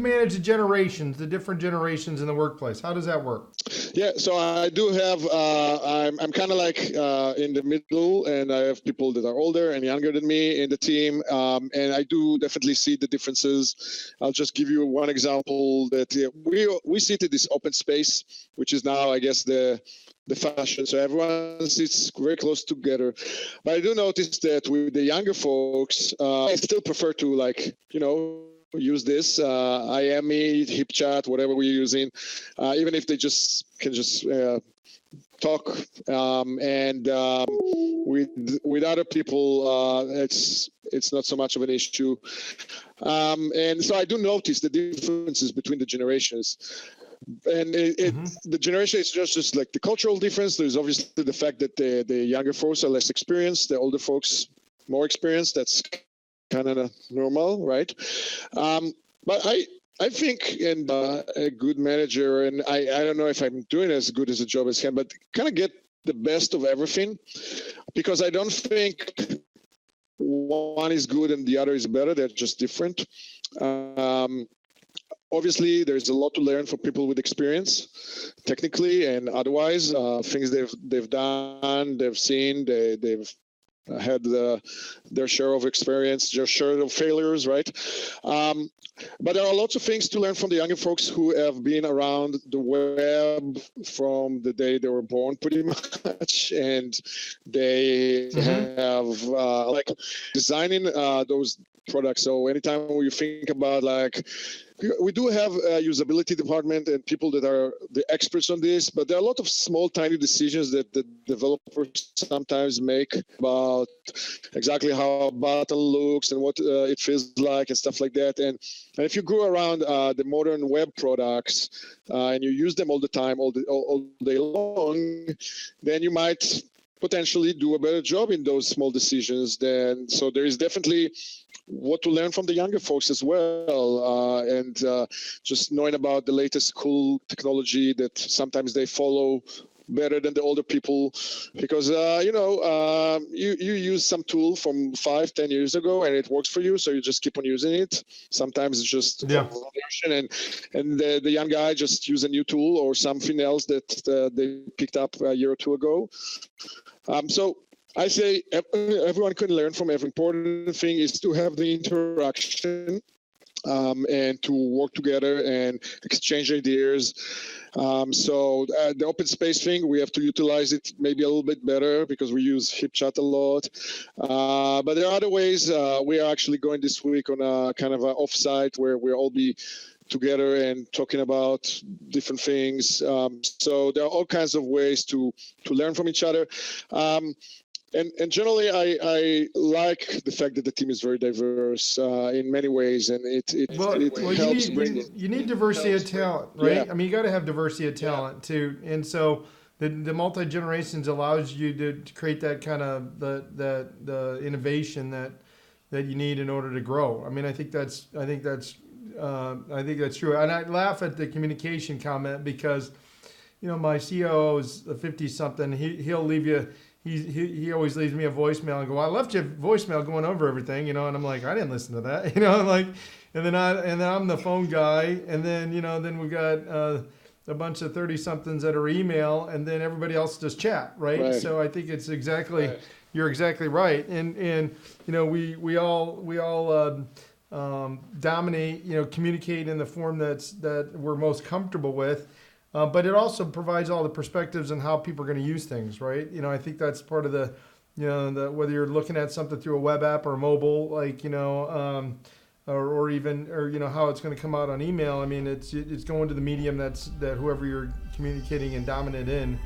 manage the different generations in the workplace? How does that work? Yeah, so I do have. I'm kind of like in the middle, and I have people that are older and younger than me in the team, and I do definitely see the differences. I'll just give you one example that we sit in this open space, which is now, I guess, the fashion. So everyone sits very close together. But I do notice that with the younger folks, I still prefer to use this IME, hip chat, whatever we're using, even if they can just talk with other people, it's not so much of an issue. And so I do notice the differences between the generations. And the generation is just like the cultural difference. There's obviously the fact that the younger folks are less experienced, the older folks more experienced. That's kind of normal, right? But I think, and a good manager, and I don't know if I'm doing as good as a job as him, but kind of get the best of everything, because I don't think one is good and the other is better. They're just different. Obviously, there's a lot to learn from people with experience, technically and otherwise. Things they've done, they've seen, they've had their share of experience, their share of failures, right? But there are lots of things to learn from the younger folks who have been around the web from the day they were born, pretty much, and they have like designing those products. So anytime you think about we do have a usability department and people that are the experts on this, but there are a lot of small, tiny decisions that the developers sometimes make about exactly how a button looks and what it feels like and stuff like that. And if you grew around the modern web products and you use them all the time, all day long, then you might potentially do a better job in those small decisions. So there is definitely what to learn from the younger folks as well, and just knowing about the latest cool technology that sometimes they follow better than the older people, because you use some tool from 5-10 years ago and it works for you, so you just keep on using it. Sometimes it's just and the young guy just use a new tool or something else that they picked up a year or two ago. So I say everyone can learn from every. Important thing is to have the interaction and to work together and exchange ideas. So the open space thing, we have to utilize it maybe a little bit better because we use HipChat a lot. But there are other ways. We are actually going this week on a kind of an offsite where we'll all be together and talking about different things. So there are all kinds of ways to learn from each other. And generally, I like the fact that the team is very diverse in many ways, and it helps bring. You need diversity of talent, right? Yeah. I mean, you got to have diversity of talent too, and so the multi-generations allows you to create that kind of the innovation that you need in order to grow. I mean, I think that's true, and I laugh at the communication comment because, my COO is a 50-something. He'll leave you. He always leaves me a voicemail and go, I left you a voicemail going over everything, and I'm like, I didn't listen to that, and then I'm the phone guy, and then then we got a bunch of 30-somethings that are email, and then everybody else just chat, right? So I think it's exactly you're exactly right, and we all dominate, communicate in the form that we're most comfortable with. But it also provides all the perspectives on how people are going to use things, right? I think that's part of the whether you're looking at something through a web app or mobile, or how it's going to come out on email. I mean, it's going to the medium that whoever you're communicating and dominant in.